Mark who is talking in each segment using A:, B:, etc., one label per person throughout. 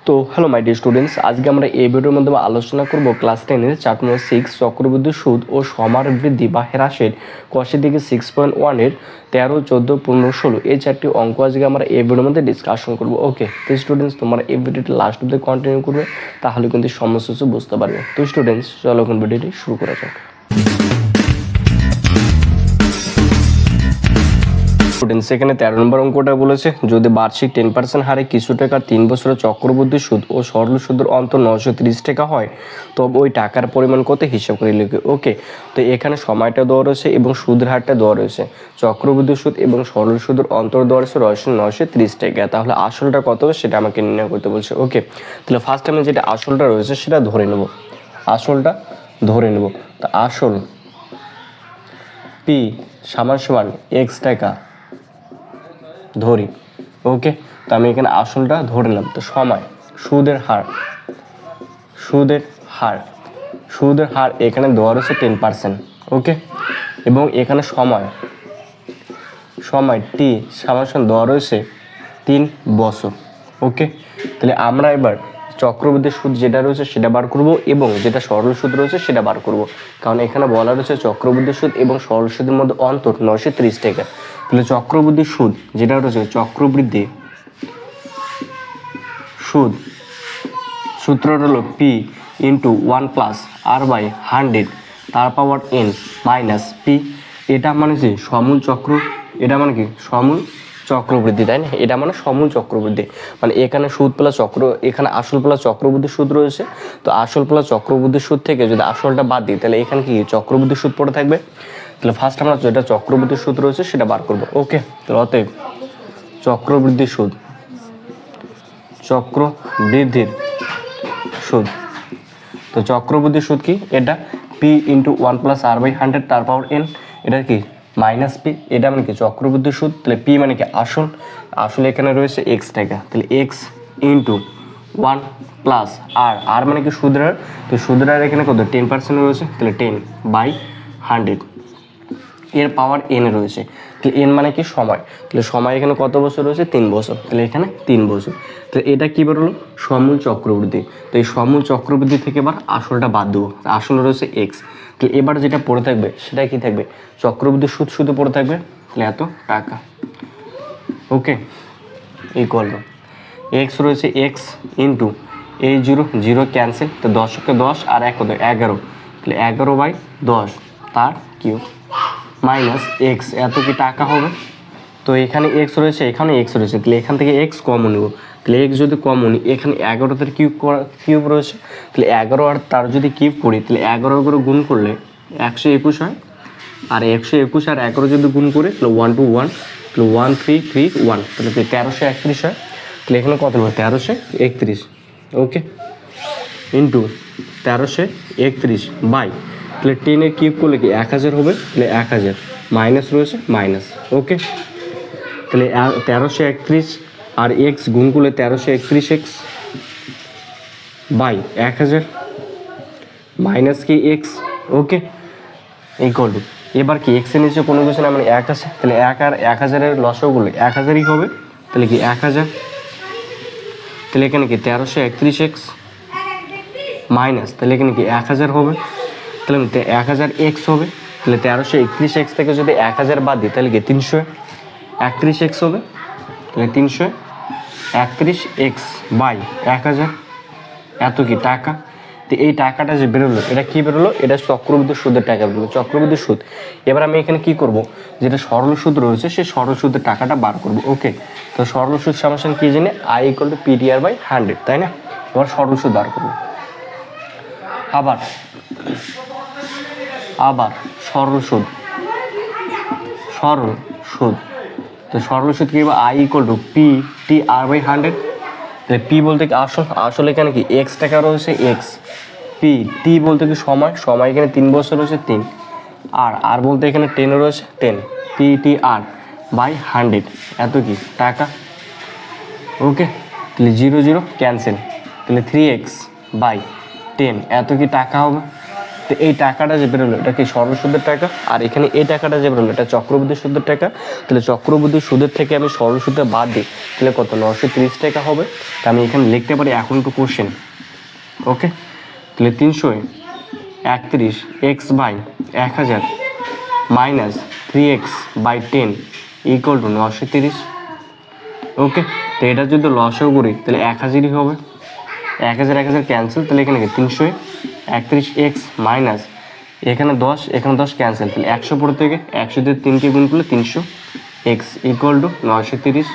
A: তো hello my dear students, আজকে আমরা এই ভিডিওর মাধ্যমে আলোচনা করব ক্লাস 10-এর চ্যাপ্টার নম্বর 6 চক্রবৃদ্ধি সুদ ও সমার বৃদ্ধি বা হ্রাসের কোশ্চেন থেকে 6.1-এর 13, 14, 15, 16 এই চারটি অঙ্ক আজকে আমরা এই ভিডিওর মধ্যে ডিসকাশন করব। ওকে, তো স্টুডেন্টস তোমরা এই ভিডিওটি লাস্ট অবধি কন্টিনিউ করবে, তাহলে কিন্তু সমস্ত কিছু বুঝতে পারবে। তো স্টুডেন্টস চলো এখন ভিডিওটি শুরু করা যাক। স্টুডেন্টস এখানে 13 নম্বর অঙ্কটা বলেছে, যদি বার্ষিক 10% হারে কিছু টাকার 3 বছরের চক্রবৃদ্ধি সুদ ও সরল সুদের অন্তর 930 টাকা হয়, তবে ওই টাকার পরিমাণ কত হিসাব করে লিখবে। ওকে, তো এখানে সময়টা দেওয়া রয়েছে এবং সুদের হারটা দেওয়া রয়েছে, চক্রবৃদ্ধি সুদ এবং সরল সুদের অন্তর দেওয়া রয়েছে 930 টাকা। তাহলে আসলটা কত হবে সেটা আমাকে নির্ণয় করতে বলছে। ওকে, তাহলে ফার্স্ট আমি যেটা আসলটা রয়েছে সেটা ধরে নেব, আসলটা ধরে নেব। তো আসল পি সমান সমান এক্স টাকা ধরি। ওকে, তো আমি এখানে আসলটা ধরে নিলাম। তো সময় সুদের হার, সুদের হার এখানে দেওয়া রয়েছে 10%। ওকে, এবং এখানে সময় টি সমান দেওয়া রয়েছে 3 বছর। ওকে, তাহলে আমরা এবার চক্রবৃদ্ধি সুদ যেটা রয়েছে সেটা বার করব এবং যেটা সরল সুদ রয়েছে সেটা বার করব, কারণ এখানে বলা রয়েছে চক্রবৃদ্ধি সুদ এবং সরল সুদের মধ্যে অন্তর 930 টাকা। তাহলে চক্রবৃদ্ধি সুদ যেটা রয়েছে, চক্রবৃদ্ধি সুদ সূত্রটা হলো পি ইন্টু 1+r/100 তার পাওয়ার n মাইনাস পি। এটা মানে কি সমূল চক্র, এটা মানে কি সমূল চক্রবৃদ্ধি, তাই না? এটা মানে সমূল চক্রবৃদ্ধি, মানে এখানে সুদ প্লাস চক্র, এখানে আসল প্লাস চক্রবৃদ্ধি সুদ রয়েছে। তো আসল প্লাস চক্রবৃদ্ধি সুদ থেকে যদি আসলটা বাদ দিই তাহলে এখানে কি চক্রবৃদ্ধি সুদ পড়ে থাকবে। তাহলে ফার্স্ট আমরা যেটা চক্রবৃদ্ধি সুদ রয়েছে সেটা বার করব। ওকে, তাহলে অতএব চক্রবৃদ্ধি সুদ, চক্রবৃদ্ধির সুদ, তো চক্রবৃদ্ধি সুদ কি, এটা পি ইন্টু 1+r/100 তার পাওয়ার n, এটা কি মাইনাস পি, এটা মানে কি চক্রবৃদ্ধি সুদ। তাহলে পি মানে কি আসল এখানে রয়েছে এক্স টাকা, তাহলে এক্স ইন্টু 1+r, মানে কি সুদের হার। তো সুদের হার এখানে কত 10% রয়েছে, তাহলে 10/100 এর পাওয়ার n রয়েছে। তাহলে n মানে কি সময়, তাহলে সময় এখানে কত বছর রয়েছে 3 বছর, তাহলে এখানে 3 বছর। তাহলে এটা কি বেরোলো সমূল চক্রবৃদ্ধি। তো এই সমূল চক্রবৃদ্ধি থেকে এবার আসলটা বাদ দেবো, আসল রয়েছে এক্স। তাহলে এবার যেটা পড়ে থাকবে সেটা কি থাকবে, চক্রবৃদ্ধি সুদ শুধু পড়ে থাকবে, তাহলে এত টাকা। ওকে, ইকুয়াল টু এক্স রয়েছে এক্স ইন্টু এই 0 ক্যান্সেল, তো 10কে 10 আর 1 কত 11, তাহলে 11/10 তার কিউব মাইনাস এক্স, এত কি টাকা হবে। তো এখানে এক্স রয়েছে, এখানে এক্স রয়েছে, তাহলে এখান থেকে এক্স কমন নেব। তাহলে এক্স যদি কমন নিই, এখানে 11 কিউব রয়েছে, তাহলে 11 আর তার যদি কিউব করি তাহলে 11 করে গুণ করলে 121 হয়, আর 121 আর 11 যদি গুণ করে তাহলে 1 to 1, তাহলে 1331, তাহলে 1331 হয়। তাহলে এখানে কত হবে 1331। ওকে, ইন্টু 1331 বাই, তাহলে 10-এর কিউব করলে কি 1000 হবে, তাহলে 1000 মাইনাস রয়েছে মাইনাস। ওকে, তাহলে 1331 আর এক্স গুণ করলে 1331 এক্স বাই 1000 মাইনাস কি এক্স। ওকে, ইকুয়াল টু এবার কি এক্সের নিচে কোনো কিছু না, মানে 1 আছে, তাহলে 1 আর 1000-এর লসও করলে 1000ই হবে, তাহলে কি 1000, তাহলে এখানে কি 1331 এক্স মাইনাস, তাহলে এখানে কি 1000 হবে, তাহলে 1000 এক্স হবে, তাহলে 1331 এক্স থেকে যদি 1000 বাদ দিই তাহলে কি 331 এক্স হবে, তাহলে 331 এক্স বাই 1000 এত কি টাকা। তো এই টাকাটা যে বেরোলো এটা কি বেরোলো, এটা চক্রবৃদ্ধি সুদের টাকা বেরোলো, চক্রবৃদ্ধি সুদ। এবার আমি এখানে কি করব, যেটা সরল সুদ রয়েছে সেই সরল সুদের টাকাটা বার করব। ওকে, তো সরল সুদ সমান কি জানি, I = PTR/100, তাই না? এবার সরল সুদ বার করব। আবার সরল সুদ, তো সরল সুদ কি হবে, I = PTR/100। তাহলে পি বলতে কি আসল এখানে কি এক্স টাকা রয়েছে এক্স, পি টি বলতে কি সময় এখানে 3 বছর রয়েছে 3, আর বলতে এখানে 10 রয়েছে 10, PTR/100 এত কি টাকা। ওকে, তাহলে 0 ক্যান্সেল, তাহলে 3x/10 এত কি টাকা হবে। তো এই টাকাটা যে বেরোলো এটা কি সরল সুদের টাকা, আর এখানে এই টাকাটা যে বেরোলো এটা চক্রবৃদ্ধি সুদের টাকা। তাহলে চক্রবৃদ্ধি সুদের থেকে আমি সরল সুদে বাদ দিই, তাহলে কত 930 টাকা হবে। তা আমি এখানে লিখতে পারি এখন টু কোশ্চেন। ওকে, তাহলে 331 x by 1000 minus 3x by 10 equal to 930। Okay, তো এটা যদি লসও করি তাহলে 1000ই হবে, 1000 ক্যান্সেল, তাহলে এখানে কি 331 এক্স মাইনাস এখানে 10 ক্যান্সেল, তাহলে 100 পর থেকে 100 দিয়ে 3কে গুণ করলে 300 এক্স ইকুয়াল টু 930।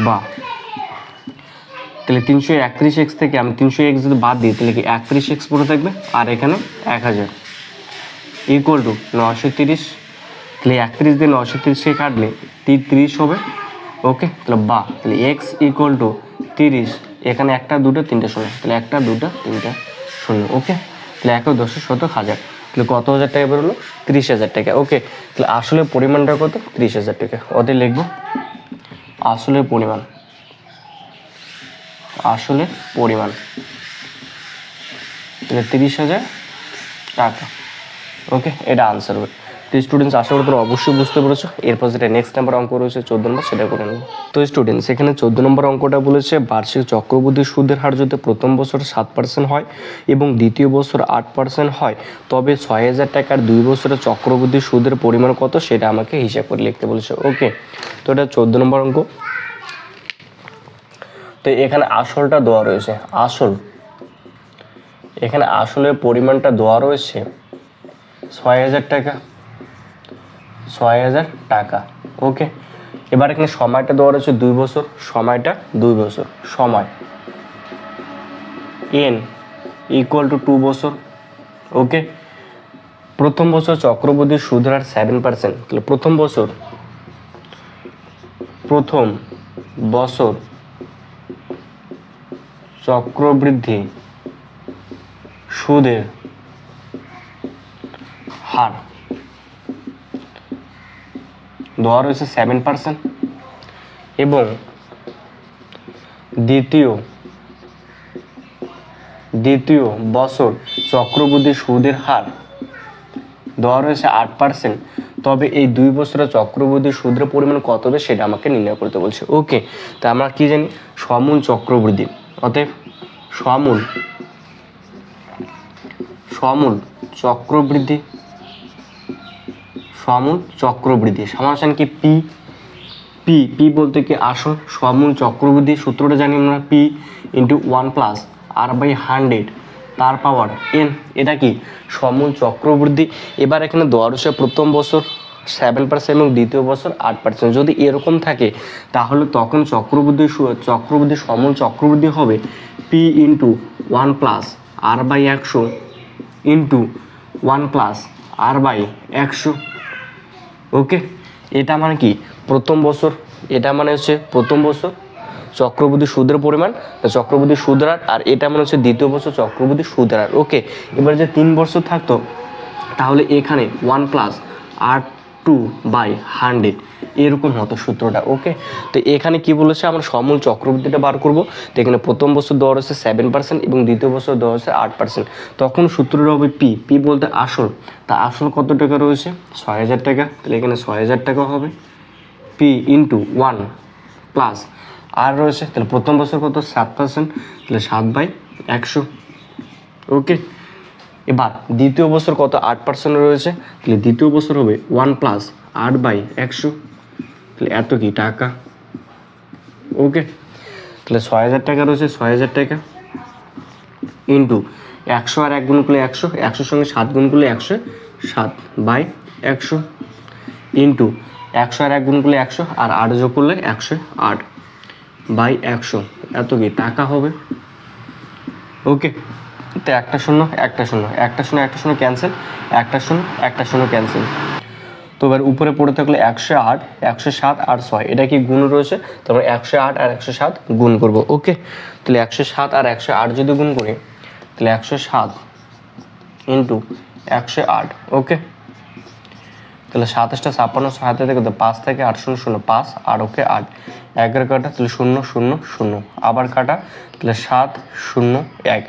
A: বা তাহলে 331 এক্স থেকে আমি 300 এক্স যদি বাদ দিই তাহলে কি 31 এক্স পড়ে থাকবে, আর এখানে 1000 ইকুয়াল টু 930। তাহলে 31 দিয়ে 930কে কাটলে 30 হবে। ওকে, তাহলে এক্স ইকুয়াল টু 30, এখানে 1 2 3 শূন্য, তাহলে 1 2 3 শূন্য। ওকে, তাহলে 1 10 শতক হাজার, তাহলে কত হাজার টাকা বেরোলো 30,000 টাকা। ওকে, তাহলে আসলে পরিমাণটা কত 30,000 টাকা। ওদের লিখবো আসলে পরিমাণ তাহলে 30,000 টাকা। ওকে, এটা আনসার হবে। তো স্টুডেন্টস আশা করি তোমরা অবশ্যই বুঝতে পেরেছো। এরপর যেটা নেক্সট নাম্বার অঙ্ক রয়েছে 14 নম্বর, সেটা করে নেব। তো স্টুডেন্টস এখানে 14 নম্বর অঙ্কটা বলেছে বার্ষিক চক্রবৃদ্ধি সুদের হার যদি প্রথম বছর 7% হয় এবং দ্বিতীয় বছর 8% হয়, তবে 6,000 টাকার 2 বছরের চক্রবৃদ্ধি সুদের পরিমাণ কত সেটা আমাকে হিসাব করে লিখতে বলেছে। ওকে, তো এটা 14 নম্বর অঙ্ক। তো এখানে আসলটা দেওয়া রয়েছে, এখানে আসলের পরিমাণটা দেওয়া রয়েছে 6,000 টাকা, 6,000 টাকা। ওকে, এবার এখানে সময়টা দেওয়া রয়েছে 2 বছর, সময়টা 2 বছর, সময় n ইকুয়াল টু 2 বছর। ওকে, প্রথম বছর চক্রবৃদ্ধি সুদের হার 7%, তাহলে প্রথম বছর চক্রবৃদ্ধি সুদের হার দেওয়া রয়েছে 7% এবং দ্বিতীয় বছর চক্রবৃদ্ধি সুদের হার দেওয়া রয়েছে 8%, তবে এই 2 বছরের চক্রবৃদ্ধি সুদের পরিমাণ কত হবে সেটা আমাকে নির্ণয় করতে বলছে। ওকে, তা আমরা কি জানি সমূল চক্রবৃদ্ধি, অতএব সমূল চক্রবৃদ্ধি সমান কি পি বলতে কি আসল, সমূল চক্রবৃদ্ধি সূত্রটা জানি আমরা পি ইন্টু 1 + r/100 তার পাওয়ার n, এটা কি সমূল চক্রবৃদ্ধি। এবার এখানে দেওয়া রয়েছে প্রথম বছর 7% এবং দ্বিতীয় বছর 8%। যদি এরকম থাকে তাহলে তখন চক্রবৃদ্ধি সমূল চক্রবৃদ্ধি হবে P into 1 + r/100 into 1 + r/100। ওকে, এটা মানে কি প্রথম বছর, এটা মানে হচ্ছে প্রথম বছর চক্রবৃদ্ধি সুদের পরিমাণ, চক্রবৃদ্ধি সুদের হার, আর এটা মানে হচ্ছে দ্বিতীয় বছর চক্রবৃদ্ধি সুদের হার। ওকে, এবার যে 3 বছর থাকতো তাহলে এখানে 1 + r/2/100 এরকম হতো সূত্রটা। ওকে, তো এখানে কি বলেছে আমরা সমূল চক্রবৃদ্ধিটা বার করব। তো এখানে প্রথম বছর দেওয়া রয়েছে 7% এবং দ্বিতীয় বছর দেওয়া হচ্ছে 8%, তখন সূত্রটা হবে পি বলতে আসল, তা আসল কত টাকা রয়েছে 6,000 টাকা, তাহলে এখানে 6,000 টাকা হবে পি ইন্টু 1 + আর রয়েছে, তাহলে প্রথম বছর কত 7%, তাহলে 7/100। ওকে, এবার দ্বিতীয় বছর কত 8% রয়েছে, তাহলে দ্বিতীয় বছর হবে 1 + r/100, তাহলে এত কি টাকা। ওকে, তাহলে 6,000 টাকা রয়েছে, 6,000 টাকা ইন্টু 100 আর 1 গুণ করলে 100, 100 সঙ্গে 7 গুণ করলে 100, 7/100 ইন্টু 100 আর 1 গুণ করলে 100 আর 8 যোগ করলে 108/100, এত কি টাকা হবে। ওকে, তো একটা শূন্য ক্যান্সেল, একটা শূন্য ক্যান্সেল। তো এবার উপরে পড়ে থাকলে 108, 107 আর 6, এটা কি গুণ রয়েছে, তারপরে 108 আর 107 গুণ করব। ওকে, তাহলে 107 আর 108 যদি গুণ করি তাহলে 107 ইন্টু 108। ওকে, তাহলে 27 56 6 হাতে থেকে 5 থেকে 8 0 0 5 আর ওকে 8 11 কাটা, তাহলে 0 0 0 আবার কাটা, তাহলে 7 0 1,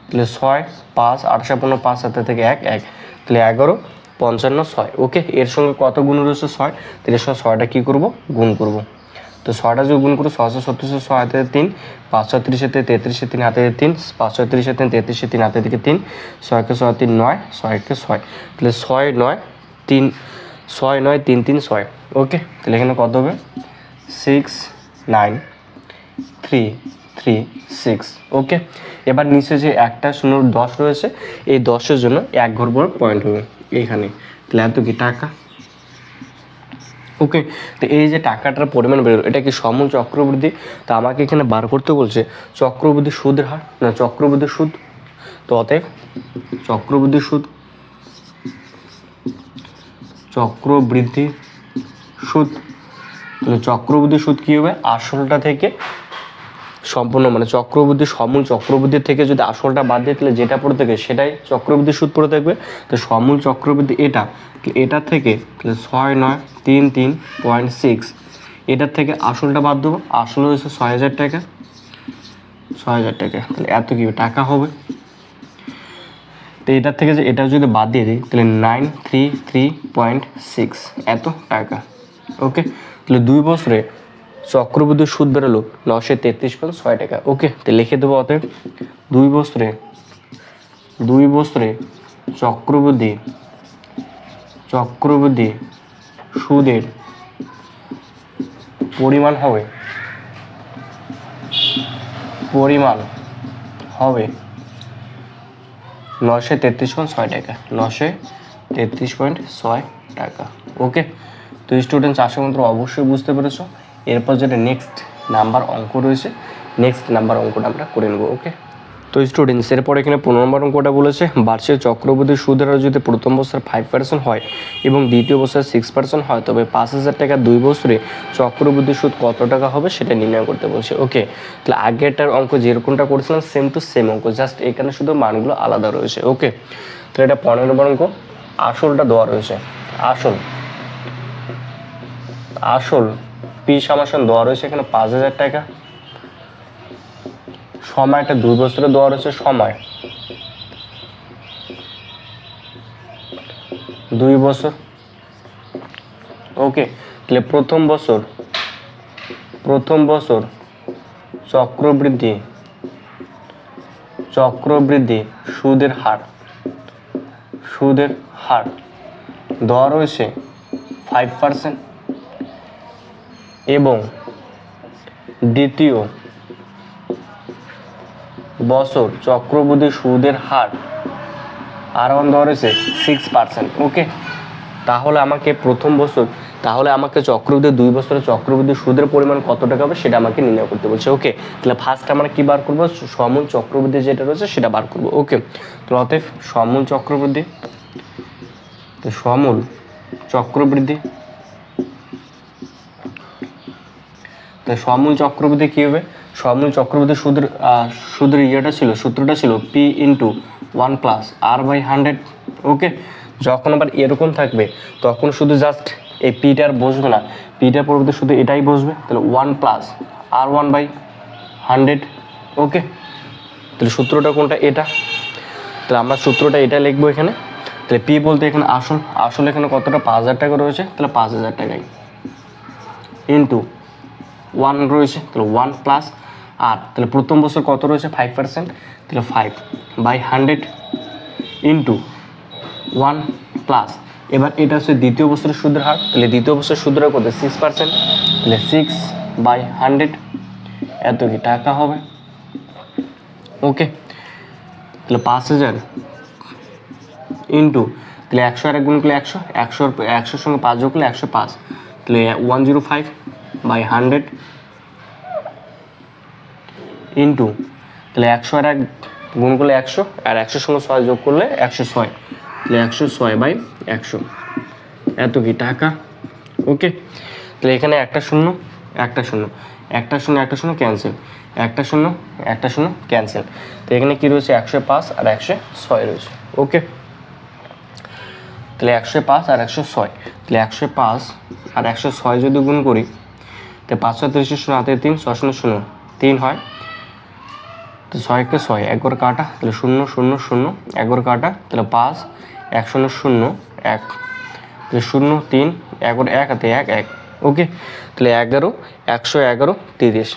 A: তাহলে 6 5 8 15 5 7 থেকে 1 1, তাহলে 11 55 6। ওকে, এর সঙ্গে কত গুণ রয়েছে 6, তাহলে 6টা কী করবো গুণ করব। তো 6টা যদি গুণ করো 6 36 6 হাতে 3, 5 36 33 3 হাতে 3, 5 36 33 3 হাতে থেকে 3, 6 কে 6 3 9, 6 কে 6, তাহলে 6 9 3 6 9 3 3 6। ওকে, তাহলে এখানে কত হবে 6 9 3 3 6। ওকে, এবার নিচে যে একটা 0 10 রয়েছে, এই 10-এর জন্য 1 ঘর পর পয়েন্ট হবে এইখানে, তাহলে এত কি টাকা। ওকে, তো এই যে টাকাটার পরিমাণ বেরোলো, এটা কি সমূল চক্রবৃদ্ধি। তো আমাকে এখানে বার করতে বলছে চক্রবৃদ্ধি সুদের হার, না চক্রবৃদ্ধি সুদ। তো অতএব চক্রবৃদ্ধি সুদ, চক্রবৃদ্ধি সুদ, তাহলে চক্রবৃদ্ধি সুদ কী হবে, আসলটা থেকে সম্পূর্ণ মানে চক্রবৃদ্ধি সমূল চক্রবৃদ্ধির থেকে যদি আসলটা বাদ দিয়ে তাহলে যেটা পড়ে থাকে সেটাই চক্রবৃদ্ধি সুদ পড়ে থাকবে। তো সমূল চক্রবৃদ্ধি এটার থেকে তাহলে 6 9 3 3.6, এটার থেকে আসলটা বাদ দেবো, আসল হয়েছে 6000 টাকা, 6000 টাকা, তাহলে এত কি টাকা হবে। তো এটার থেকে যে এটা যদি বাদ দিয়ে দিই তাহলে 933.6 এত টাকা। ওকে, তাহলে 2 বছরে চক্রবৃদ্ধি সুদ বেরোলো 933.6 টাকা। ওকে, তো লিখে দেবো অতএব 2 বছরে চক্রবৃদ্ধি সুদের পরিমাণ হবে 933.6 টাকা, 933.6 টাকা। ওকে, তো স্টুডেন্টস আশা করি তোমরা অবশ্যই বুঝতে পেরেছো। এরপর যেটা নেক্সট নাম্বার অঙ্ক রয়েছে, নেক্সট নাম্বার অঙ্কটা আমরা করে নেবো। ওকে, তো স্টুডেন্টস এরপর এখানে 15 নম্বর অঙ্কটা বলেছে বার্ষিক চক্রবৃদ্ধি সুদের হার যদি প্রথম বছর 5% হয় এবং দ্বিতীয় বছর 6% হয়, তবে 5000 টাকা 2 বছরে চক্রবৃদ্ধি সুদ কত টাকা হবে সেটা নির্ণয় করতে বলছে। ওকে, তাহলে আগেরটার অঙ্ক যেরকমটা করেছিলাম সেম টু সেম অঙ্ক, জাস্ট এখানে শুধু মানগুলো আলাদা রয়েছে। ওকে, তাহলে এটা 15 নম্বর অঙ্ক, আসলটা দেওয়া রয়েছে, আসল পি সমান দেওয়া রয়েছে এখানে 5000 টাকা, সময়টা 2 বছরে দেওয়া রয়েছে, সময় 2 বছর। ওকে, তাহলে প্রথম বছর চক্রবৃদ্ধি সুদের হার দেওয়া রয়েছে 5% এবং দ্বিতীয় বছর চক্রবৃদ্ধি সুদের হার R1 দেওয়া রয়েছে 6%। ওকে, তাহলে আমাকে চক্রবৃদ্ধি 2 বছরের চক্রবৃদ্ধি সুদের পরিমাণ কত টাকা হবে সেটা আমাকে নির্ণয় করতে বলছে। ওকে, তাহলে ফার্স্ট আমরা কি বার করবো, সমূল চক্রবৃদ্ধি যেটা রয়েছে সেটা বার করবো। ওকে, তো অতএব সমূল চক্রবৃদ্ধি, তো সমূল চক্রবৃদ্ধি কি হবে, সমূল চক্রবৃদ্ধি সুদের সূত্রটা ছিল P × 1 + R/100। ওকে, যখন আবার এরকম থাকবে তখন শুধু জাস্ট এই পিটার বসবে না, পিটার পরিবর্তে শুধু এটাই বসবে, তাহলে 1 + R1/100। ওকে, তাহলে সূত্রটা কোনটা, এটা, তাহলে আমরা সূত্রটা এটা লিখবো এখানে। তাহলে পি বলতে এখানে আসল এখানে কতটা 5000 টাকা রয়েছে, তাহলে 5000 টাকাই ইন্টু 1 রয়েছে, তাহলে 1 + R, তাহলে প্রথম বছর কত রয়েছে 5%, তাহলে 5/100 ইন্টু 1 +, এবার এটা হচ্ছে দ্বিতীয় বছরের সুদের হার, তাহলে দ্বিতীয় বছরের সুদের হার কত 6%, তাহলে 6/100 এত কি টাকা হবে। ওকে, তাহলে 5000 ইন্টু, তাহলে 100 আর 1 গুণ করলে 100, 100-র সঙ্গে 5 যোগ করলে 105, তাহলে 105/100 ইন্টু, তাহলে 100 আর 1 গুণ করলে 100 আর 100-র সঙ্গে 6 যোগ করলে 106, তাহলে 106/100 এত কি টাকা। ওকে, তাহলে এখানে একটা শূন্য ক্যান্সেল, একটা শূন্য ক্যান্সেল, তো এখানে কি রয়েছে 105 আর 106 রয়েছে। ওকে, তাহলে 105 আর 106, তাহলে 105 আর 106 যদি গুণ করি তাহলে 530 হাতে 3 6 0 3 হয়, তো 6 কে 6 একবার কাটা, তাহলে 0 0 0 একবার কাটা, তাহলে 5 1 0 0 1, তাহলে 0 3 একবার 1 হাতে 1 1। ওকে, তাহলে 11 111 30।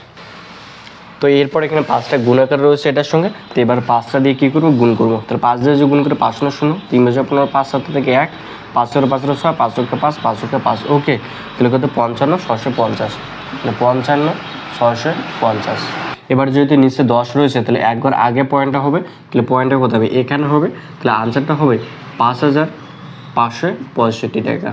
A: তো এরপর এখানে 5টা গুণাকার রয়েছে এটার সঙ্গে। তো এবার 5টা দিয়ে কী করবো, গুণ করবো। তাহলে 5 দিয়ে যে গুণ করে 5 0 0 3 5 15 5 7 থেকে 1 5 0 5 6 5 1 5 5 1 5। ওকে, তাহলে কত 55 650, তাহলে 55 650। এবার যেহেতু নিচে 10 রয়েছে তাহলে একবার আগে পয়েন্টটা হবে, তাহলে পয়েন্টটা কোথায় হবে, এখানে হবে। তাহলে আনসারটা হবে 5565 টাকা।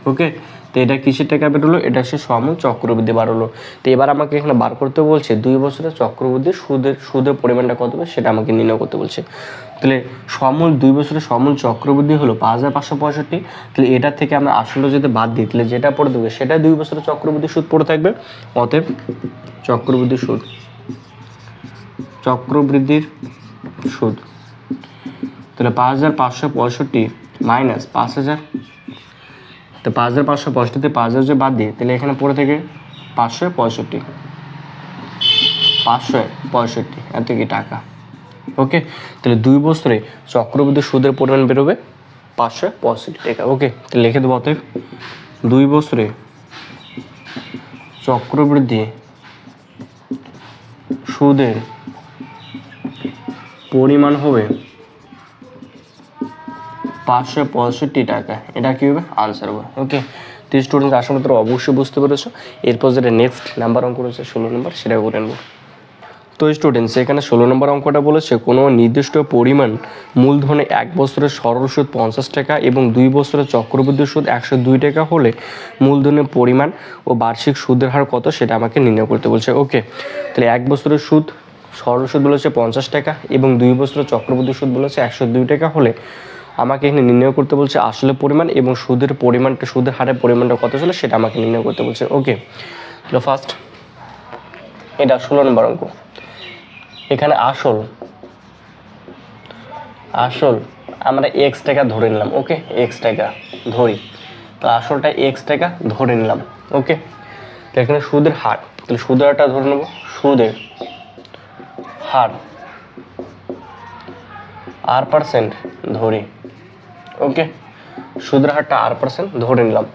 A: ওকে, তো এটা কিসের টাকা বেরোলো, এটা হচ্ছে সমূল চক্রবৃদ্ধি বার হলো। তো এবার আমাকে এখানে বার করতে বলছে 2 বছরের চক্রবৃদ্ধি সুদের পরিমাণটা কত হবে সেটা আমাকে নির্ণয় করতে বলছে। তাহলে সমূল 2 বছরের সমূল চক্রবৃদ্ধি হলো 5565। তাহলে এটার থেকে আমরা আসলে যদি বাদ দিই তাহলে যেটা পড়ে দেবে সেটা 2 বছরের চক্রবৃদ্ধি সুদ পড়ে থাকবে। অতএব চক্রবৃদ্ধি সুদ, চক্রবৃদ্ধির সুদ, তাহলে 5565 মাইনাস 5000, তো 5565 5000 যে বাদ দিই তাহলে এখানে পড়ে থেকে 565 এত কি টাকা। ওকে, তাহলে 2 বছরে চক্রবৃদ্ধি সুদের পরিমাণ বেরোবে 565 টাকা। ওকে, তাহলে লিখে দেবো অতএব 2 বছরে চক্রবৃদ্ধি সুদের পরিমাণ হবে 565 টাকা। এটা কি হবে, আনসার হবে। ওকে, তো স্টুডেন্ট আশা করি তোমরা অবশ্যই বুঝতে পেরেছো। এরপর যেটা নেক্সট নাম্বার অঙ্ক রয়েছে 16 নম্বর, সেটা করে নেব। তো স্টুডেন্টস এখানে 16 নম্বর অঙ্কটা বলেছে কোনো নির্দিষ্ট পরিমাণ মূলধনে 1 বছরের সরল সুদ 50 টাকা এবং 2 বছরের চক্রবৃদ্ধি সুদ 102 টাকা হলে মূলধনের পরিমাণ ও বার্ষিক সুদের হার কত সেটা আমাকে নির্ণয় করতে বলছে। ওকে, তাহলে 1 বছরের সুদ সরল সুদ বলেছে 50 টাকা এবং 2 বছরের চক্রবৃদ্ধি সুদ বলেছে 102 টাকা হলে আমাকে এখানে নির্ণয় করতে বলছে আসলে পরিমাণ এবং সুদের পরিমাণটা, সুদের হারের পরিমাণটা কত ছিল সেটা আমাকে নির্ণয় করতে বলছে। ওকে, তাহলে ফার্স্ট এটা 16 নম্বর অঙ্ক। এখানে আসল আমরা x টাকা ধরে নিলাম। ওকে, x টাকা ধরি, তো আসলটা x টাকা ধরে নিলাম। ওকে, তো এখানে সুদের হার, তাহলে সুদের হারটা ধরে নেব, সুদের হার R% ধরি। ওকে, সুদের হারটা R% ধরে নিলাম।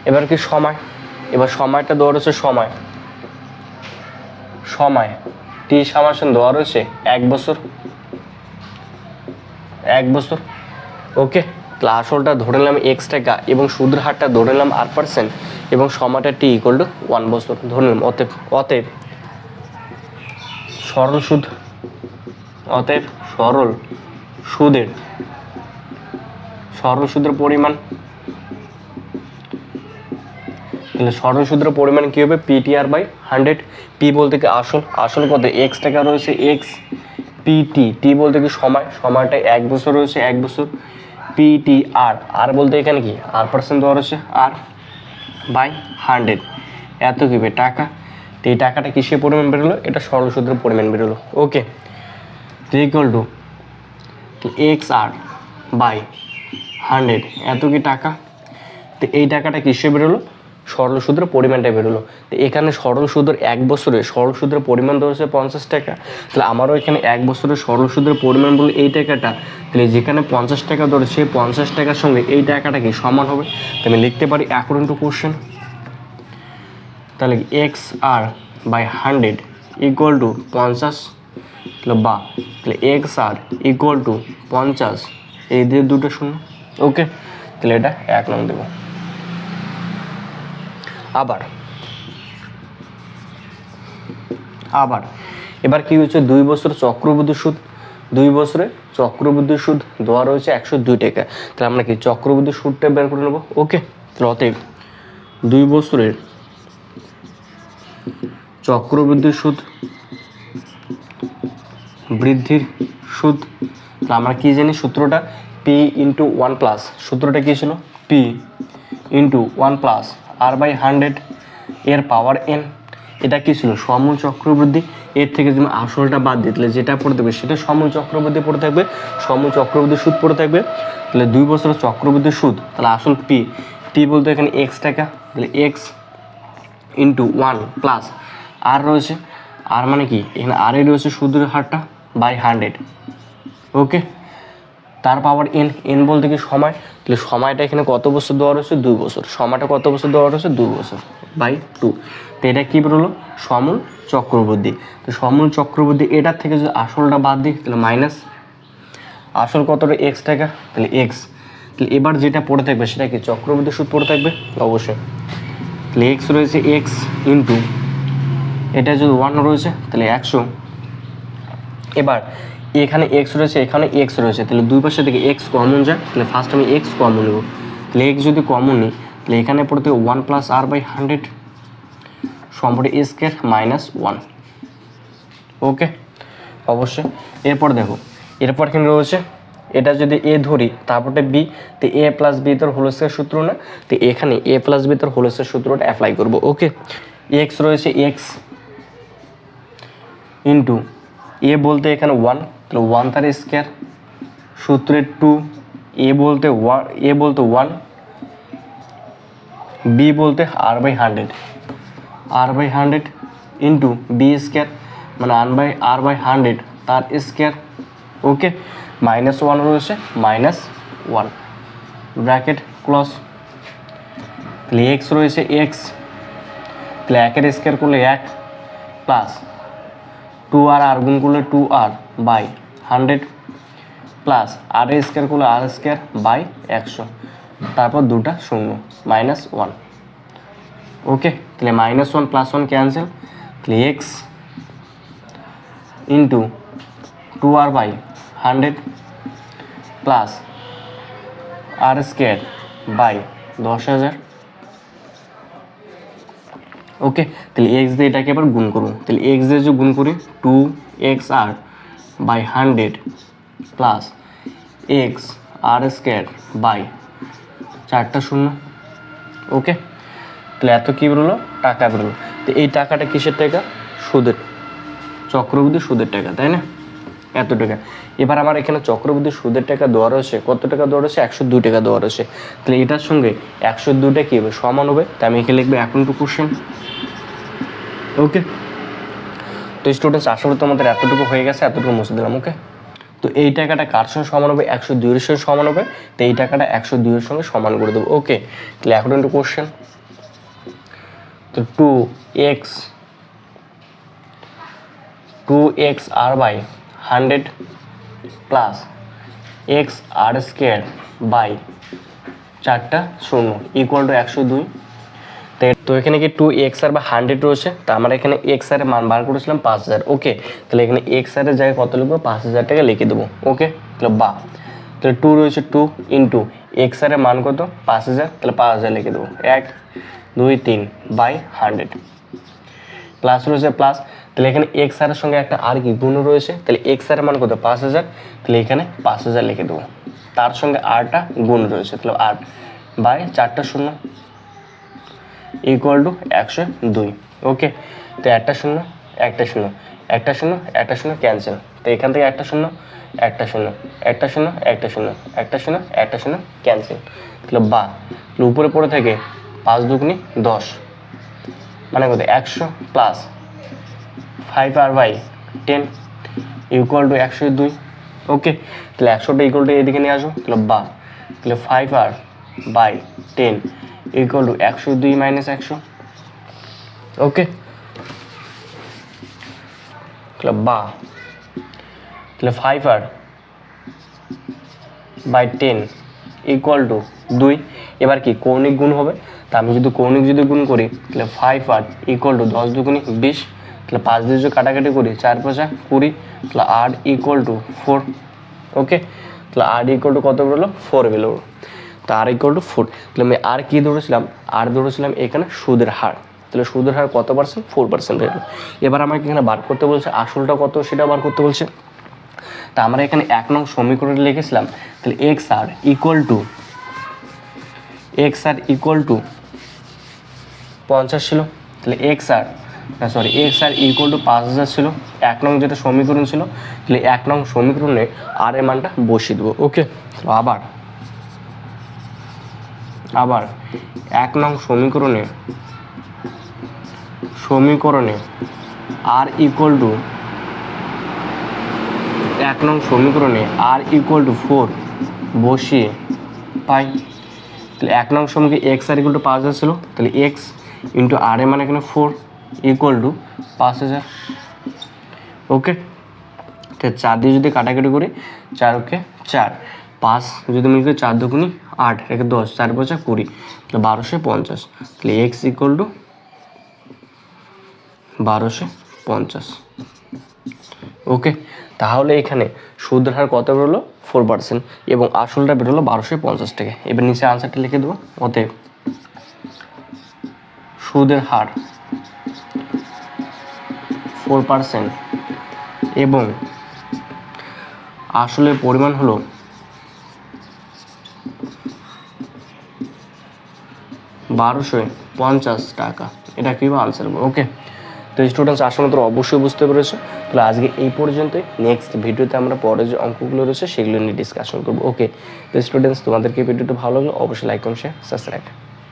A: এবার কি সময়, এবার সময়টা দেওয়া রয়েছে, সময় t সমান দেওয়া রয়েছে 1 বছর। ওকে, তাহলে আসলটা ধরে নিলাম x টাকা এবং সুদের হারটা ধরে নিলাম R% এবং সময়টা t = 1 বছর ধরে নিলাম। অতএব সরল সুদের পরিমাণ, তাহলে সরল সুদের পরিমাণ কি হবে, PTR/100। p বলতে কি আসল কত x টাকা রয়েছে, x PT, t বলতে কি সময়টা 1 বছর রয়েছে 1 বছর, PTR, আর বলতে এখানে কি R% দেওয়া রয়েছে R/100 এত কি টাকা। তো এই টাকাটা কিসের পরিমাণ বেরোলো, এটা সরল সুদের পরিমাণ বেরোলো। ওকে, তো ইকুয়াল টু XR/100 এত কি টাকা। তো এই টাকাটা কিসে বেরোলো, সরল সুদের পরিমাণটা বেরোলো। তো এখানে সরল সুদের 1 বছরের সরল সুদের পরিমাণ ধরেছে 50 টাকা, তাহলে আমারও এখানে 1 বছরের সরল সুদের পরিমাণ বলে এই টাকাটা, তাহলে যেখানে 50 টাকা ধরে সেই 50 টাকার সঙ্গে এই টাকাটা কি সমান হবে। তো আমি লিখতে পারি অ্যাকর্ডিং টু কোশ্চেন, তাহলে XR/100 ইকুয়াল টু 50, তাহলে XR ইকুয়াল টু 50, এই দিয়ে দুটো শূন্য। ওকে, তাহলে এটা 1 নং দেবো। আবার এবার কি হচ্ছে, 2 বছর চক্রবৃদ্ধি সুদ, 2 বছরে চক্রবৃদ্ধি সুদ দেওয়া রয়েছে 102 টাকা। তাহলে আমরা কি চক্রবৃদ্ধি সুদটা বের করে নেবো। ওকে, তাহলে অতএব 2 বছরের চক্রবৃদ্ধি সুদ বৃদ্ধির সুদ, তাহলে আমরা কি জানি সূত্রটা, P × 1+, সূত্রটা কি ছিল, P × 1+ R/100 এর পাওয়ার n। এটা কি ছিল, সমূল চক্রবৃদ্ধি। এর থেকে তুমি আসলটা বাদ দিই তাহলে যেটা পড়ে থাকবে সেটা সমূল চক্রবৃদ্ধি পড়ে থাকবে, সমূল চক্রবৃদ্ধি সুদ পড়ে থাকবে। তাহলে 2 বছরের চক্রবৃদ্ধি সুদ, তাহলে আসল P বলতে এখানে x টাকা, তাহলে x × 1+ আর রয়েছে আর মানে কি এখানে আর এ রয়েছে সুদের হারটা বাই 100, ওকে। তার পাওয়ার এন, এন বলতে কি সময়, তাহলে সময়টা এখানে কত বছর দেওয়া রয়েছে 2 বছর, সময়টা কত বছর দেওয়া রয়েছে 2 বছর বাই 2। তো এটা কী বেরোলো সমূল চক্রবৃদ্ধি। তো সমূল চক্রবৃদ্ধি এটার থেকে যদি আসলটা বাদ দিই তাহলে মাইনাস আসল কতটা এক্স টাকা, তাহলে এক্স। তাহলে এবার যেটা পড়ে থাকবে সেটা কি চক্রবৃদ্ধি সুদ পড়ে থাকবে অবশ্যই। তাহলে এক্স রয়েছে এক্স ইন্টু এটা যদি 1 রয়েছে তাহলে 100। এবার এখানে এক্স রয়েছে এখানে এক্স রয়েছে, তাহলে দুই পাশে থেকে এক্স কমন যায়, তাহলে ফার্স্ট আমি এক্স কমন নেব। তাহলে এক্স যদি কমন নিই তাহলে এখানে পড়তে 1 প্লাস আর বাই 100 সম্পর্কে এ স্কোয়ার মাইনাস 1, ওকে অবশ্যই। এরপর দেখো এরপর এখানে রয়েছে এটা যদি এ ধরি তারপরে বি, তো এ প্লাস বি তোর হোল স্কোয়ার সূত্র না, তো এখানে এ প্লাস বি তোর হোল স্কোয়ার সূত্রটা অ্যাপ্লাই করবো, ওকে। এক্স রয়েছে এক্স ইন্টু এ বলতে এখানে 1, তাহলে 1 তার স্কোয়ার সূত্রের 2, এ বলতে 1, বি বলতে আর বাই 100 ইন্টু বি স্কোয়ার মানে আর বাই 100 তার স্কোয়ার, ওকে। মাইনাস 1 রয়েছে মাইনাস 1 ব্র্যাকেট ক্লোজ। তাহলে এক্স রয়েছে এক্স, তাহলে 1 এর স্কোয়ার করলে 1 প্লাস 2 আর গুণ করলে 2r by 100 plus r square করলে আর স্কোয়ার বাই 100, তারপর দুটা শূন্য মাইনাস 1, ওকে। তাহলে মাইনাস 1 প্লাস 1 ক্যান্সেল, তাহলে x into 2r by 100 plus r square by 10,000, okay. তাহলে এক্স দিয়ে এটাকে এবার গুণ করুন, তাহলে এক্স দিয়ে যে গুণ করি 2xr by 100 plus x r square by 4টা শূন্য, ওকে। তাহলে এত কী বেরোলো টাকা বেরোলো। তো এই টাকাটা কিসের টাকা সুদের, চক্রবৃদ্ধি সুদের টাকা, তাই না এত টাকা। এবার আমার এখানে চক্রবৃদ্ধি সুদের টাকা দেওয়া রয়েছে, কত টাকা দেওয়া রয়েছে 102 টাকা দেওয়া রয়েছে। তাহলে এটার সঙ্গে 102টা কী হবে সমান হবে, তাই আমি এখানে লিখবো এখন টু কোশ্চেন, ওকে। তো স্টুডেন্টস আসলে তোমাদের এতটুকু হয়ে গেছে, এতটুকু মুছে দিলাম, ওকে। তো এই টাকাটা কার সঙ্গে সমান হবে 102 এর সঙ্গে সমান হবে, তো এই টাকাটা 102 এর সঙ্গে সমান করে দেবো, ওকে। তাহলে এখন একটু কোশ্চেন, তো 2x r by 100 plus x r square by 4টা শূন্য ইকুয়াল টু 102। তো এখানে কি 2x আর বা 100 রয়েছে, তো আমরা এখানে এক্স আর এর মান বার করেছিলাম 5000, ওকে। তাহলে এখানে এক্স আর এর জায়গায় কত লিখবো 5000 টাকা লিখে দেবো, ওকে। তাহলে তাহলে 2 রয়েছে 2 ইন্টু এক্স আর এর মান কত 5000, তাহলে 5000 লিখে দেবো 1 2 3 বাই 100 প্লাস রয়েছে প্লাস, তাহলে এখানে এক্স আর এর সঙ্গে একটা আর কি গুণ রয়েছে, তাহলে এক্স আর এর মান কত 5000, তাহলে এখানে 5000 লিখে দেবো, তার সঙ্গে আরটা গুণ রয়েছে, তাহলে 8 বাই 4টা শূন্য ইকুয়াল টু 102, ওকে। তো একটা শূন্য একটা শূন্য একটা শূন্য একটা শূন্য ক্যান্সেল, তো এখান থেকে একটা শূন্য একটা শূন্য একটা শূন্য একটা শূন্য একটা শূন্য একটা শূন্য ক্যান্সেল, তাহলে উপরে পড়ে থাকে 5 দুগুনি 10 মানে কত 100 plus 5r by 10 equal to 102, okay. তাহলে 100টা ইকুয়াল টু এদিকে নিয়ে আসো, তাহলে তাহলে 5r by 10 equal to 102 minus 100, okay. তাহলে তাহলে 5r বাই 10 ইকুয়াল টু 2। এবার কি কৌণিক গুণ হবে, তা আমি যদি কৌণিক গুণ করি তাহলে 5r ইকুয়াল টু 10 দুগুণি 20, তাহলে 5 দিয়ে যদি কাটাকাটি করি 4 5 20, তাহলে r ইকুয়াল টু 4, ওকে। তাহলে r ইকুয়াল টু কত বেরোলো 4 বেরোলো, তো r ইকুয়াল টু 4। তাহলে আমি আর কি ধরেছিলাম ধরেছিলাম এখানে সুদের হার, তাহলে সুদের হার কত পার্সেন্ট 4% বেরোলো। এবার আমাকে এখানে বার করতে বলছে আসলটা কত সেটা বার করতে বলছে, তা আমরা এখানে 1 নং সমীকরণে লিখেছিলাম, তাহলে এক্স আর ইকুয়াল টু 50 ছিল, তাহলে এক্স আর ইকুয়াল টু 5000 ছিল 1 নং যেটা সমীকরণ ছিল, তাহলে 1 নং সমীকরণে আর এর মানটা বসিয়ে দেবো, ওকে। আবার 1 নং সমীকরণে আর ইকুয়াল টু 1 নং সমীকরণে আর ইকুয়াল টু 4 বসিয়ে পাই। তাহলে 1 নং সমীকরণে এক্স আর ইকুয়াল টু 5000 ছিল, তাহলে এক্স ইন্টু আর এ মানে এখানে 4 ইকুয়াল টু 5000। ওকে, তো 4 দিয়ে যদি কাটাকাটি করি 4 ওকে 4, 5 যদি মিল করে 4 দুগুণি 8 রেখে 10, 4 5 20, তাহলে 1250। তাহলে এক্স ইকুয়াল টু 1250। ওকে, তাহলে এখানে সুদের হার কত বেরোলো 4% এবং আসলটা বেরোলো 1250 টাকা। এবার নিচে আনসারটা লিখে দেবো। অতএব সুদের হার 4% এবং আসলের পরিমাণ হলো 1250 টাকা। এটা কি আনসার। ওকে, তো স্টুডেন্টস আশা করি অবশ্যই বুঝতে পেরেছো। তাহলে আজকে এই পর্যন্তই। নেক্সট ভিডিওতে আমরা পরে যে অঙ্কগুলো রয়েছে সেগুলো নিয়ে ডিসকাশন করবো। ওকে, তো স্টুডেন্টস তোমাদেরকে ভিডিওটা ভালো লাগলো অবশ্যই লাইক কমেন্ট শেয়ার সাবস্ক্রাইব।